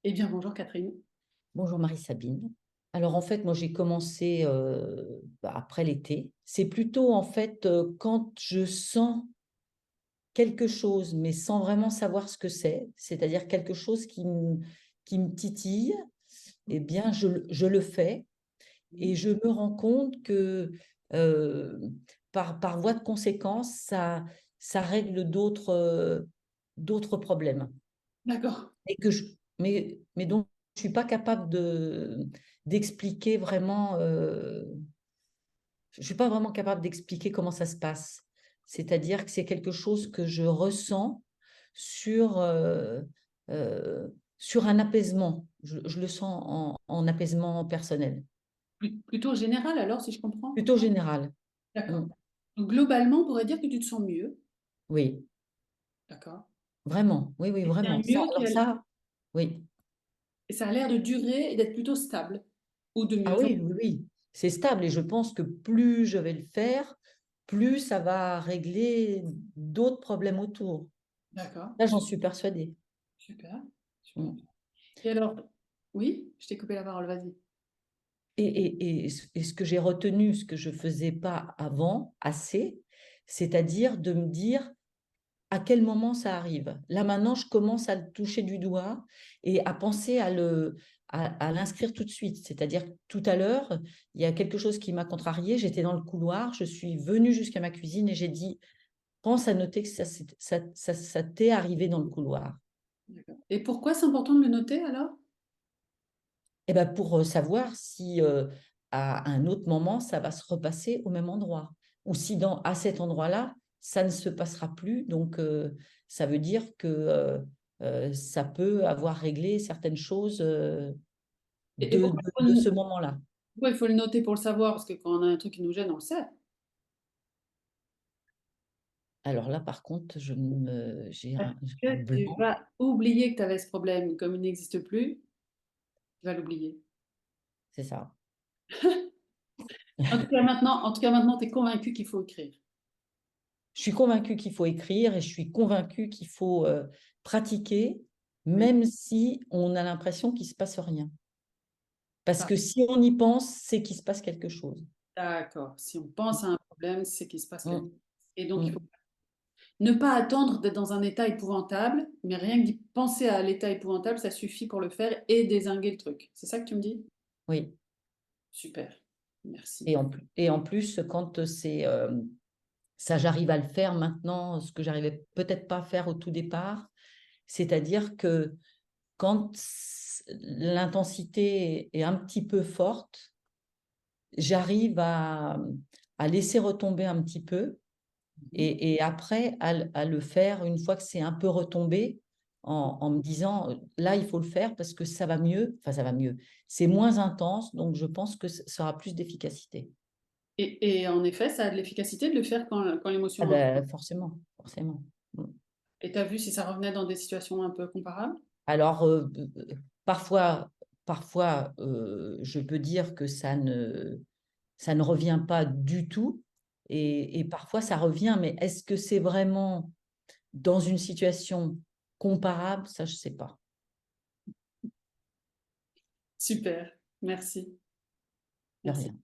Eh bien, bonjour Catherine. Bonjour Marie-Sabine. Alors en fait, moi j'ai commencé après l'été. C'est plutôt en fait quand je sens quelque chose, mais sans vraiment savoir ce que c'est-à-dire quelque chose qui me titille, eh bien je le fais et je me rends compte que euh, par voie de conséquence, ça règle d'autres problèmes. D'accord. Et que mais donc, je suis pas capable d'expliquer vraiment, je suis pas vraiment capable d'expliquer comment ça se passe. C'est-à-dire que c'est quelque chose que je ressens sur, euh, euh, sur un apaisement. Je le sens en apaisement personnel, Plutôt général alors, si je comprends. plutôt général. D'accord. Mm. Donc, globalement, on pourrait dire que tu te sens mieux. Oui, D'accord. vraiment. Oui, oui, Et c'est un vraiment. Ça, mieux alors ça, oui. et ça a l'air de durer et d'être plutôt stable. Ou de Ah mieux en oui, oui, oui, c'est stable et je pense que plus je vais le faire, plus ça va régler d'autres problèmes autour. D'accord. Là, j'en suis persuadée. Super. Super. Mm. Et alors, oui, je t'ai coupé la parole, vas-y. Et ce que j'ai retenu, ce que je ne faisais pas avant assez, c'est-à-dire de me dire à quel moment ça arrive. Là, maintenant, je commence à le toucher du doigt et à penser à l'inscrire tout de suite. C'est-à-dire, tout à l'heure, il y a quelque chose qui m'a contrariée. J'étais dans le couloir, je suis venue jusqu'à ma cuisine et j'ai dit, pense à noter que ça t'est arrivé dans le couloir. D'accord. Et pourquoi c'est important de le noter alors? Et ben pour savoir si à un autre moment, ça va se repasser au même endroit. Ou si à cet endroit-là, ça ne se passera plus. Donc, ça veut dire que ça peut avoir réglé certaines choses Et pourquoi de ce moment-là. pourquoi il faut le noter pour le savoir? Parce que quand on a un truc qui nous gêne, on le sait. Alors là, par contre, Parce j'ai un que tu blanc, vas oublier que tu avais ce problème. Comme il n'existe plus, tu vas l'oublier. c'est ça. En tout cas, maintenant, tu es convaincu qu'il faut écrire. Je suis convaincue qu'il faut écrire et je suis convaincue qu'il faut pratiquer, Oui. même si on a l'impression qu'il ne se passe rien. Parce Ah, que si on y pense, c'est qu'il se passe quelque chose. d'accord. Si on pense à un problème, c'est qu'il se passe quelque chose. Mm, Et donc, il faut mm. ne pas attendre d'être dans un état épouvantable, mais rien que d'y penser à l'état épouvantable, ça suffit pour le faire et dézinguer le truc. C'est ça que tu me dis? Oui. Super. Merci. Et en plus, quand ça, j'arrive à le faire maintenant, ce que j'arrivais peut-être pas à faire au tout départ, c'est-à-dire que quand l'intensité est un petit peu forte, j'arrive à laisser retomber un petit peu et après à le faire une fois que c'est un peu retombé en me disant là, il faut le faire parce que ça va mieux, enfin ça va mieux, c'est moins intense, donc je pense que ça aura plus d'efficacité. Et en effet, ça a de l'efficacité de le faire quand Ah l'émotion monte. ben, forcément, forcément. Mm. Et tu as vu si ça revenait dans des situations un peu comparables? Alors, parfois, je peux dire que ça ne revient pas du tout et parfois ça revient, mais est-ce que c'est vraiment dans une situation comparable? Ça, je ne sais pas. Super. Merci. De Merci. rien.